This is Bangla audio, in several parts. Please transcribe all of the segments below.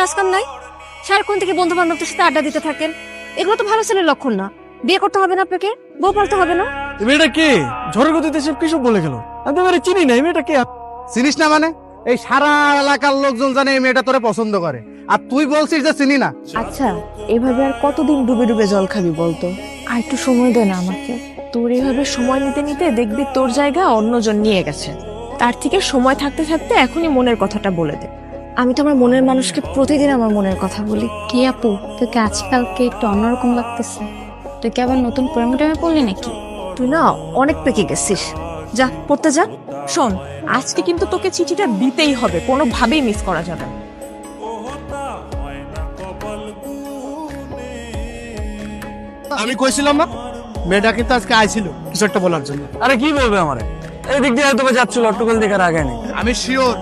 কাজ কাম নাই? সারাক্ষণ থেকে বন্ধু বান্ধবদের সাথে আড্ডা দিতে থাকেন, এগুলো তো ভালো ছেলের লক্ষণ না। বিয়ে করতে হবে না আপনাকে, বউ পালতে হবে না। এই মেয়েটা কে? ঝড়ের গতিতে সব কিছু বলে গেল। আমি তো এবারে চিনি না, এই মেয়েটা কে? চিনিস না মানে? এই সারা এলাকার লোকজন জানে এই মেয়েটা তোরে পছন্দ করে, আর তুই বলছিস যে চিনি না। আচ্ছা, এভাবে আর কতদিন ডুবে ডুবে জল খাবি বলতো? আর একটু সময় দে না আমাকে। তোর এভাবে সময় নিতে নিতে দেখবি তোর জায়গা অন্যজন নিয়ে গেছে। তার থেকে সময় থাকতে থাকতে এখনই মনের কথাটা বলে দে। আমি তো আমার মনের মানুষকে প্রতিদিন আমার মনের কথা বলি। কি আপু, তোকে আজকালকে একটু অন্যরকম লাগতেছে। তুই কি আবার নতুন প্রেমে টেমে পড়লি নাকি? তুই না অনেক পেকে গেছিস, যা পড়তে যা। শোন, আজকে কিন্তু তোকে চিঠিটা দিতেই হবে, কোনোভাবেই মিস করা যাবে না। আমি কইছিলাম না মেয়েটা কিন্তু আজকে আইছিল কিছু একটা বলার জন্য। আরে কি বলবে আমারে? এই দিক দিয়ে হয়তো বা যাচ্ছিল, অট্টকল দেখার আগে নেই। আমি শিওর,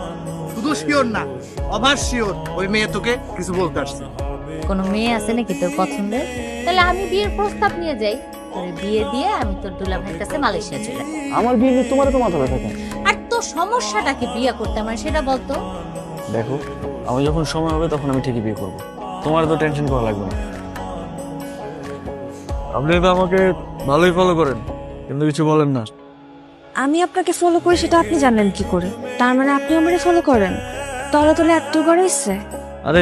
শুধু শিওর না, অভার শিওর ওই মেয়ে তোকে কিছু বলতে আসছে। কোনো মেয়ে আছে নাকি তোর পছন্দের? তাহলে আমি বিয়ের প্রস্তাব নিয়ে যাই, তোর বিয়ে দিয়ে আমি তোর দুলা ভাইয়ের কাছে মালয়েশিয়া চলে যাই। আমার বিয়ে নিয়ে তোমার তো মাথা ব্যথা কেন? আর তোর সমস্যাটাকে বিয়ে করতে আমার সেটা বলতো। দেখো, আমি যখন সময় হবে তখন আমি ঠিকই বিয়ে করবো, তোমার তো টেনশন করা লাগবে না। আপনি তো আমাকে ভালোই ফলো করেন, কিন্তু কিছু বলেন না। আমি আপনাকে ফলো করি সেটা আপনি জানলেন কি করে? তার মানে আপনি আমারে ফলো করেন? তলে তলে এত বড় ইচ্ছে? আরে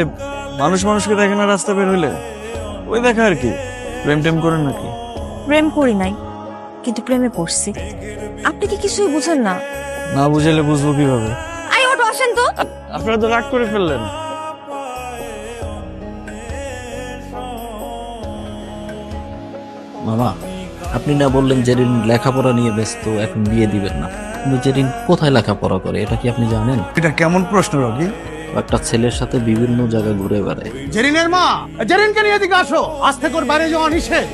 মানুষ মানুষকে দেখে না রাস্তা বের হইলে, ওই দেখা আর কি। প্রেম টেম করেন নাকি? প্রেম করি নাই, কিন্তু প্রেমে পড়ছি। আপনি কি কিছুই বুঝেন না? না বুঝাইলে বুঝবো কিভাবে? আই অটো আসেন তো। আপনারা তো রাগ করে ফেললেন। মামা, আপনি না বললেন জেরিন লেখাপড়া নিয়ে ব্যস্ত, এখন বিয়ে দিবেন না, কিন্তু জেরিন কোথায় লেখাপড়া করে এটা কি আপনি জানেন? এটা কেমন প্রশ্ন রকি? একটা ছেলের সাথে বিভিন্ন জায়গায় ঘুরে বেড়ায়। জেরিনের মা, জেরিনকে নিয়ে এদিকে আসো। আজ থেকে ওর বাইরে যাওয়া নিষেধ।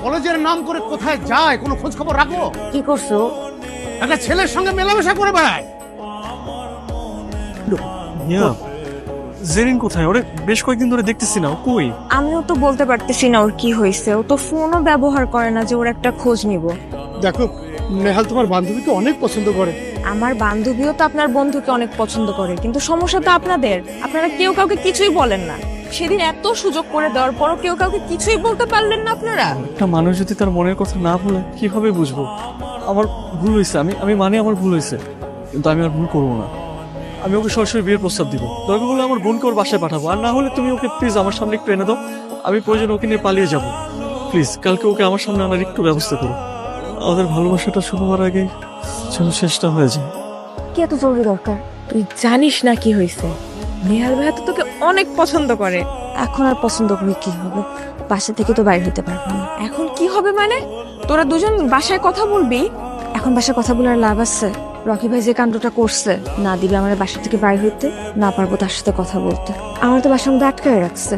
কলেজের নাম করে কোথায় যায় কোনো খোঁজ খবর রাখো? কি করছো? একটা ছেলের সঙ্গে মেলামেশা করে বেড়ায়। জেরিন কোথায়? ওরে বেশ কয়েকদিন ধরে দেখতেছি না, ও কই? আমিও তো বলতে পারতেছি না ওর কি হয়েছে। ও তো ফোনও ব্যবহার করে না যে ওর একটা খোঁজ নিব। দেখো, নেহাল তোমার বান্ধবীকে অনেক পছন্দ করে। আমার বান্ধবীও তো আপনার বন্ধুকে অনেক পছন্দ করে, কিন্তু সমস্যা তো আপনাদের, আপনারা কেউ কাউকে কিছুই বলেন না। সেদিন এত সুযোগ করে দেওয়ার পরও কেউ কাউকে কিছুই বলতে পারলেন না আপনারা। একটা মানুষ যদি তার মনের কথা না বলে কিভাবে বুঝবো? আমার ভুল হয়েছে, আমি মানে আমার ভুল হয়েছে, কিন্তু আমি আর ভুল করবো না। আমি ওকে সরাসরি বিয়ের প্রস্তাব দিব। দরকার হলে আমার বোনকে ওর বাসায় পাঠাবো, আর না হলে তুমি ওকে প্লিজ আমার সামনে একটু এনে দাও। আমি প্রয়োজন ওকে নিয়ে পালিয়ে যাব। প্লিজ কালকে ওকে আমার সামনে আনার একটু ব্যবস্থা করো। আমাদের ভালোবাসাটা শুরু হওয়ার আগে যেন শেষটা হয়ে যায়। কি এত জরুরি দরকার? তুই জানিস না কি হয়েছে? নেহাল ভাইয়া তো তোকে অনেক পছন্দ করে। এখন আর পছন্দ করে কি হবে? বাসা থেকে তো বাইরে হতে পারবো না। এখন কি হবে মানে? তোরা দুজন বাসায় কথা বলবি? এখন বাসায় কথা বলার লাভ আছে? রকি ভাই যে কাণ্ডটা করছে, না দিবে আমার বাসা থেকে বাইরে হইতে, না পারবো তার সাথে কথা বলতে। আমার তো বাসার মধ্যে আটকায় রাখছে।